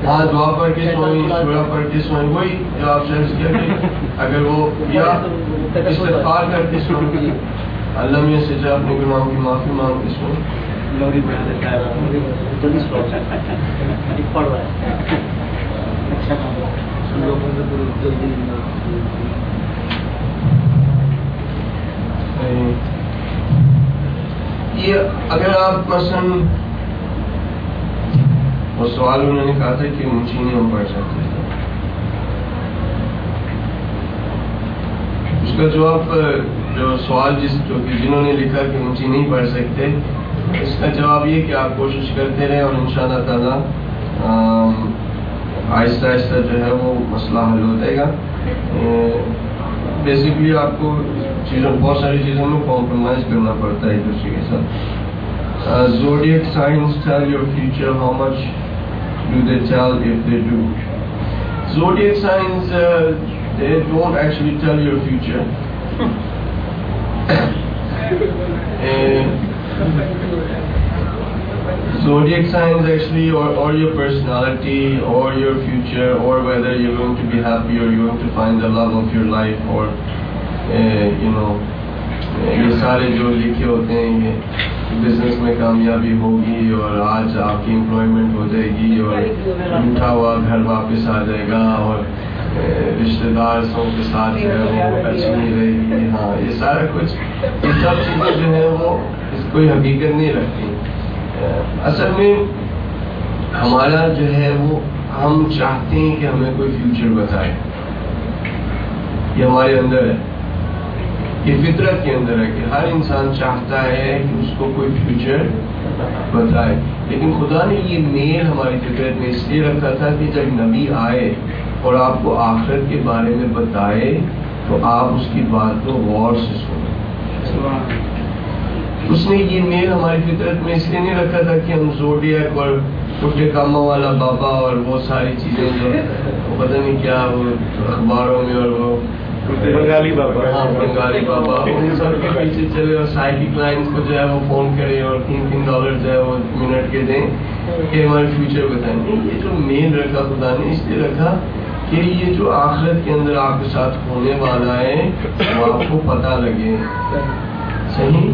ہاں دعا پڑھ کے سوئیں، سورہ پڑھ کے سوئیں، وہی جو آپ شخص کیا کہ اگر وہ یا استغفار کر کے سوئیں، اللہ میں سجا اپنے گناہوں کی معافی مانگ کے سوئیں. لوری پڑھ دیتا ہے پڑھ رہا ہے. اچھا یہ اگر آپ مثلاً وہ سوال انہوں نے کہا تھا کہ اونچی نہیں ہم پڑھ سکتے، اس کا جواب جو سوال جنہوں نے لکھا کہ اونچی نہیں پڑھ سکتے، اس کا جواب یہ کہ آپ کوشش کرتے رہیں اور انشاءاللہ تعالیٰ آہستہ آہستہ جو ہے وہ مسئلہ حل ہو جائے گا. بیسکلی آپ کو بہت ساری چیزوں میں کمپرومائز کرنا پڑتا ہے ایک دوسرے کے ساتھ. Zodiac signs tell your future. How much do they tell if they do? Zodiac signs, they don't actually tell your future. Zodiac signs actually, or your personality, or your future, or whether you're going to be happy or you're going to find the love of your life, or یہ سارے جو لکھے ہوتے ہیں یہ business میں کامیابی ہوگی اور آج آپ کی امپلائمنٹ ہو جائے گی اور لوٹا ہوا گھر واپس آ جائے گا اور رشتے دار سب کے ساتھ جو ہے وہ اچھی نہیں رہے گی. ہاں یہ سارا کچھ یہ سب چیزیں جو ہیں وہ اس کوئی حقیقت نہیں رکھتی. اصل میں ہمارا جو ہے وہ ہم چاہتے ہیں کہ ہمیں کوئی فیوچر بتائے، یہ ہمارے اندر ہے، یہ فطرت کے اندر ہے کہ ہر انسان چاہتا ہے کہ اس کو کوئی فیوچر بتائے. لیکن خدا نے یہ میل ہماری فطرت میں اس لیے رکھا تھا کہ جب نبی آئے اور آپ کو آخرت کے بارے میں بتائے تو آپ اس کی بات کو غور سے سنیں. اس نے یہ میل ہماری فطرت میں اس لیے نہیں رکھا تھا کہ ہم زوڈیاک اور ٹوٹے کاموں والا بابا اور وہ ساری چیزیں جو پتہ نہیں کیا وہ اخباروں میں اور وہ بنگالی بابا، ہاں بنگالی بابا، ان سب کے پیچھے چلے اور سائیکی کلائنٹس کو جو ہے وہ فون کرے اور $3 جو ہے وہ منٹ کے دیں کہ ہمارے فیوچر بتائیں. یہ جو مین رکھا خدا نے اس لیے رکھا کہ یہ جو آخرت کے اندر آپ کے ساتھ ہونے والا ہے وہ آپ کو پتہ لگے. صحیح؟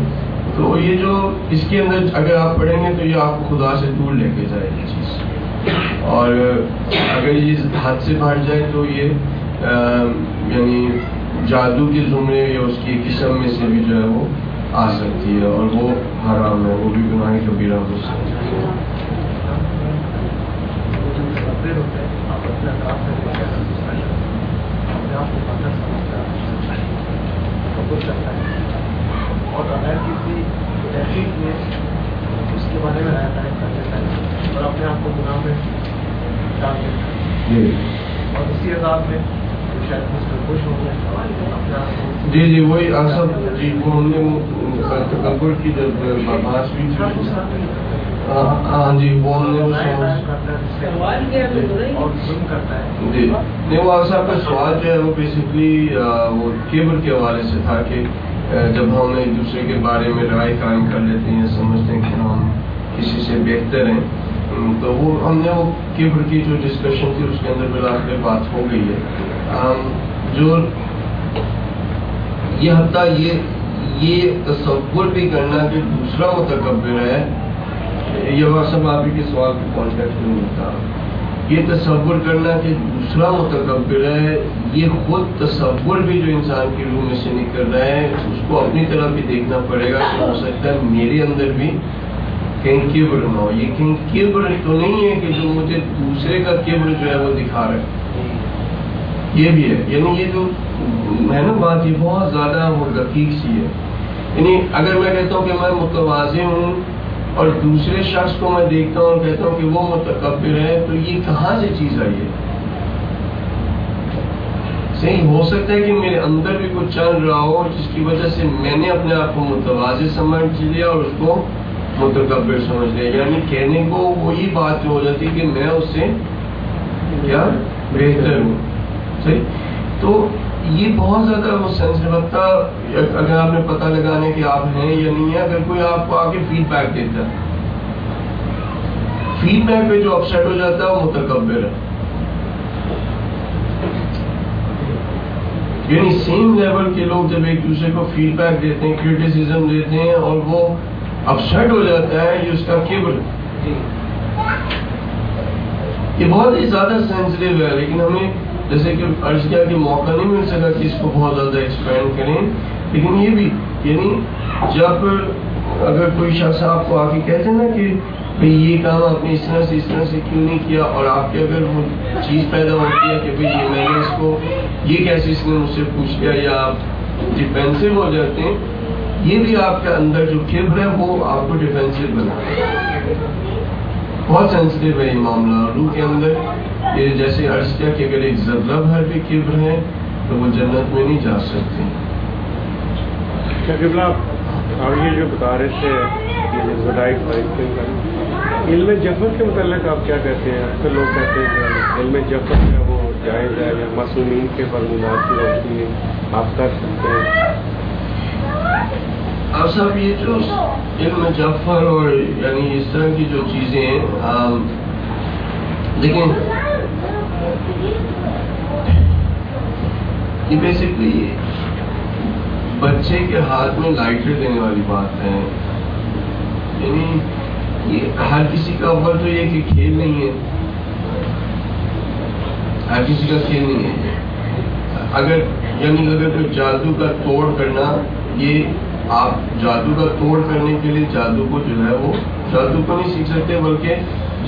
تو یہ جو اس کے اندر اگر آپ پڑھیں گے تو یہ آپ کو خدا سے دور لے کے جائے گی چیز، اور اگر یہ حد سے بڑھ جائے تو یہ یعنی جادو کے زمرے یا اس کی قسم میں سے بھی جو ہے وہ آ سکتی ہے اور وہ حرام ہے، وہ بھی گناہ کبیرہ ہو سکتی ہے. اور اگر کسی تحقیق میں اس کے بارے میں رہتا ہے اور اپنے آپ کو گناہ میں ڈال دیتا ہے اور اسی عذاب میں جی جی وہی سب جی وہ ہم نے تکبر کی جب بات بھی تھی. ہاں جی وہ ہم نے جی نہیں وہ صاحب کا سوال جو ہے وہ بیسکلی وہ کیبر کے حوالے سے تھا کہ جب ہم ایک دوسرے کے بارے میں رائے قائم کر لیتے ہیں، سمجھتے ہیں کہ ہم کسی سے بہتر ہیں، تو وہ ہم نے وہ کیبر کی جو ڈسکشن تھی اس کے اندر بالآخر بات ہو گئی ہے. جو یہ حتیٰ یہ تصور بھی کرنا کہ دوسرا متکبر ہے، یہ سب آپ ہی کے سوال کے کانٹیکٹ میں ہوتا، یہ تصور کرنا کہ دوسرا متکبر ہے، یہ خود تصور بھی جو انسان کی روح میں سے نکل رہا ہے اس کو اپنی طرف بھی دیکھنا پڑے گا کہ ہو سکتا ہے میرے اندر بھی کہیں کبر نہ ہو. یہ کہیں کبر تو نہیں ہے کہ جو مجھے دوسرے کا کبر جو ہے وہ دکھا رہا ہے، یہ بھی ہے. یعنی یہ جو ہے نا بات یہ بہت زیادہ وہ دقیق سی ہے. یعنی اگر میں کہتا ہوں کہ میں متواضع ہوں اور دوسرے شخص کو میں دیکھتا ہوں اور کہتا ہوں کہ وہ متکبر ہے، تو یہ کہاں سے چیز آئی ہے؟ صحیح ہو سکتا ہے کہ میرے اندر بھی کچھ چل رہا ہو جس کی وجہ سے میں نے اپنے آپ کو متواضع سمجھ لیا اور اس کو متکبر سمجھ لیا. یعنی کہنے کو وہی بات جو ہو جاتی ہے کہ میں اس سے کیا بہتر ہوں. صحیح. تو یہ بہت زیادہ وہ سینسٹیو اگر آپ نے پتہ لگانے کہ آپ ہیں یا نہیں ہیں، اگر کوئی آپ کو آگے فیڈ بیک دیتا ہے فیڈ بیک پہ جو اپسیٹ ہو جاتا ہے وہ متکبر ہے. یعنی سیم لیول کے لوگ جب ایک دوسرے کو فیڈ بیک دیتے ہیں، کریٹیسزم دیتے ہیں اور وہ اپسیٹ ہو جاتا ہے، یہ اس کا کبر. یہ بہت ہی زیادہ سینسٹیو ہے، لیکن ہمیں جیسے کہ عرض کیا کہ موقع نہیں مل سکا کہ اس کو بہت زیادہ ایکسپینڈ کریں. لیکن یہ بھی یعنی جب اگر کوئی شخص آپ کو آ کے کہتے ہیں نا کہ بھئی یہ کام آپ نے اس طرح سے کیوں نہیں کیا، اور آپ کے اگر وہ چیز پیدا ہوتی ہے کہ بھئی میں نے اس کو یہ کیسے اس نے مجھ سے پوچھ لیا، یا آپ ڈیفینسو ہو جاتے ہیں، یہ بھی آپ کے اندر جو کبر ہے وہ آپ کو ڈیفینسو بناتا ہے. بہت سینسٹیو ہے یہ معاملہ. روح کے اندر یہ جیسے عرض کیا کہ اگر ایک ذرہ بھر بھی کبر ہے تو وہ جنت میں نہیں جا سکتے. آپ یہ جو بتا رہے تھے علم جفر کے متعلق آپ کیا کہتے ہیں؟ اکثر لوگ کہتے ہیں کہ علم جفر جو ہے وہ جائز ہے یا معصومین کے فرمودات کی روشنی میں آپ کر سکتے ہیں. آپ صاحب یہ جو علم جعفر اور یعنی اس طرح کی جو چیزیں ہیں، دیکھیں یہ بیسکلی بچے کے ہاتھ میں لائٹر دینے والی بات ہے. یعنی یہ ہر کسی کا اول تو یہ کہ کھیل نہیں ہے، ہر کسی کا کھیل نہیں ہے. اگر کوئی جادو کا توڑ کرنا، یہ آپ جادو کا توڑ کرنے کے لیے جادو کو جو ہے وہ جادو کو نہیں سیکھ سکتے، بلکہ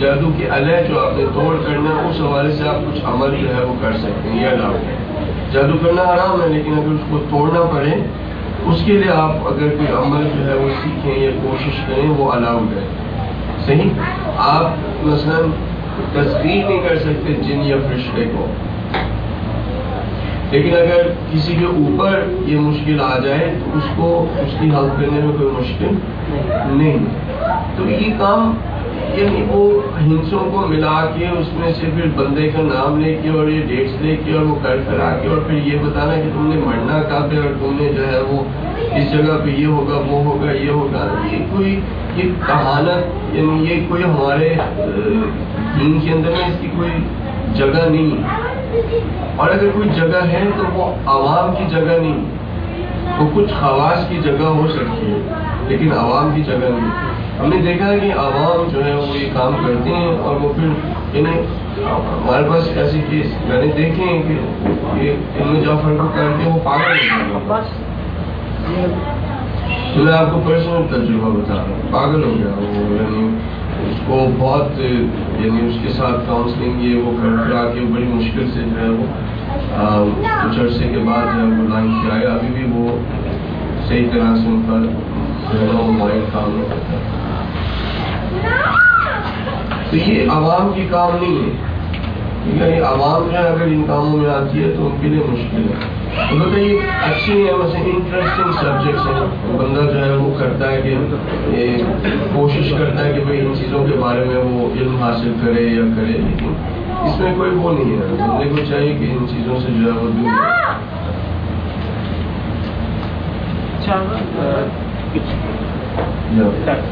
جادو کے علیہ جو آپ نے توڑ کرنا اس حوالے سے آپ کچھ عمل جو ہے وہ کر سکتے ہیں. یہ الاؤڈ ہے. جادو کرنا حرام ہے، لیکن اگر اس کو توڑنا پڑے اس کے لیے آپ اگر کوئی عمل جو ہے وہ سیکھیں یا کوشش کریں وہ الاؤڈ ہے. صحیح. آپ مثلا تصدیق نہیں کر سکتے جن یا فرشتے کو، لیکن اگر کسی کے اوپر یہ مشکل آ جائے تو اس کو اس کی حل کرنے میں کوئی مشکل نہیں. تو یہ کام یعنی وہ ہنسوں کو ملا کے اس میں سے پھر بندے کا نام لے کے اور یہ ڈیٹس لے کے اور وہ کر آ کے اور پھر یہ بتانا کہ تم نے مرنا کب ہے اور تم نے جو ہے وہ اس جگہ پہ یہ ہوگا وہ ہوگا یہ ہوگا، یہ کہانت یعنی یہ کوئی ہمارے دین کے اندر میں اس کی کوئی جگہ نہیں. اور اگر کوئی جگہ ہے تو وہ عوام کی جگہ نہیں، وہ کچھ خواص کی جگہ ہو سکتی ہے لیکن عوام کی جگہ نہیں. ہم نے دیکھا ہے کہ عوام جو ہے وہ یہ کام کرتے ہیں اور وہ پھر یعنی ہمارے پاس ایسے کیس میں نے دیکھے ہیں کہ یہ علم جعفر کو کر کے وہ پاگل ہو گیا. میں آپ کو پرسنل تجربہ بتا رہا ہوں، پاگل ہو گیا وہ. یعنی اس کو بہت یعنی اس کے ساتھ کاؤنسلنگ یہ وہ کر آ کے بڑی مشکل سے جو ہے وہ کچھ عرصے کے بعد جو ہے وہ لائن سے آیا. ابھی بھی وہ صحیح طرح سے ان کا مائنڈ کام نہیں کرتا. تو یہ عوام کی کام نہیں ہے، کیونکہ یہ عوام جو ہے اگر ان کاموں میں آتی ہے تو ان کے لیے مشکل ہے. تو بتائیے اچھی ہے ویسے انٹرسٹنگ سبجیکٹس ہیں، بندہ جو ہے وہ کرتا ہے کہ کوشش کرتا ہے کہ بھائی ان چیزوں کے بارے میں وہ علم حاصل کرے یا کرے، لیکن اس میں کوئی وہ نہیں ہے. بندے کو چاہیے کہ ان چیزوں سے جو ہے وہ دور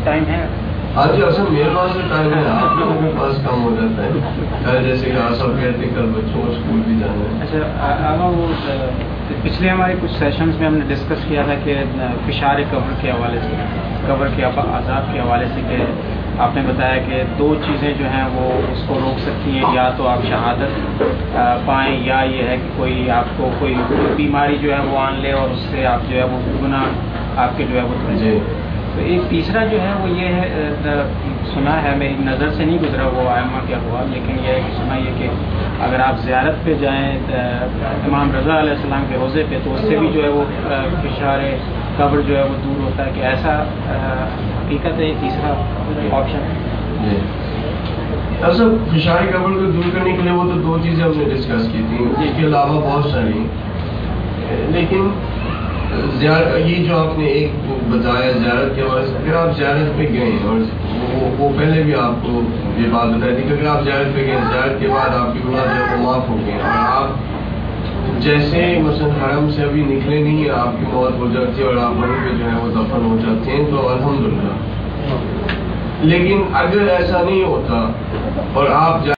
ٹائم ہے. ہاں جی اصل میرے پاس تو ٹائم ہے، آپ لوگوں کے پاس کم ہو جاتا ہے. جیسے کہ آپ سب کہتے ہیں کل بچوں کو اسکول بھی جانا ہے. اچھا آغا، وہ پچھلے ہمارے کچھ سیشنز میں ہم نے ڈسکس کیا تھا کہ فشار قبر کے حوالے سے، قبر کے عذاب کے حوالے سے، کہ آپ نے بتایا کہ دو چیزیں جو ہیں وہ اس کو روک سکتی ہیں، یا تو آپ شہادت پائیں یا یہ ہے کہ کوئی آپ کو کوئی بیماری جو ہے وہ آن لے اور اس سے آپ جو ہے وہ گناہ آپ کے جو ہے وہ جی. تو ایک تیسرا جو ہے وہ یہ ہے، سنا ہے میری نظر سے نہیں گزرا وہ آئمہ کیا ہوا، لیکن یہ ہے کہ سنا یہ کہ اگر آپ زیارت پہ جائیں امام رضا علیہ السلام کے روضے پہ تو اس سے بھی جو ہے وہ فشار قبر جو ہے وہ دور ہوتا ہے. کہ ایسا حقیقت ہے یہ تیسرا آپشن ہے؟ اصل فشار قبر کو دور کرنے کے لیے وہ تو دو چیزیں ہم نے ڈسکس کی تھیں، اس کے علاوہ بہت ساری. لیکن یہ جو آپ نے ایک بتایا زیارت کے حوالے سے، اگر آپ زیارت پہ گئے اور وہ پہلے بھی آپ کو یہ بات بتائی تھی کہ اگر آپ زیارت پہ گئے، زیارت کے بعد آپ کی گناہ جو ہے وہ معاف ہو گئے اور آپ جیسے مثلا حرم سے ابھی نکلے نہیں ہیں، آپ کی موت ہو جاتی ہے اور آپ وہیں پہ جو ہے وہ دفن ہو جاتے ہیں، تو الحمدللہ. لیکن اگر ایسا نہیں ہوتا اور آپ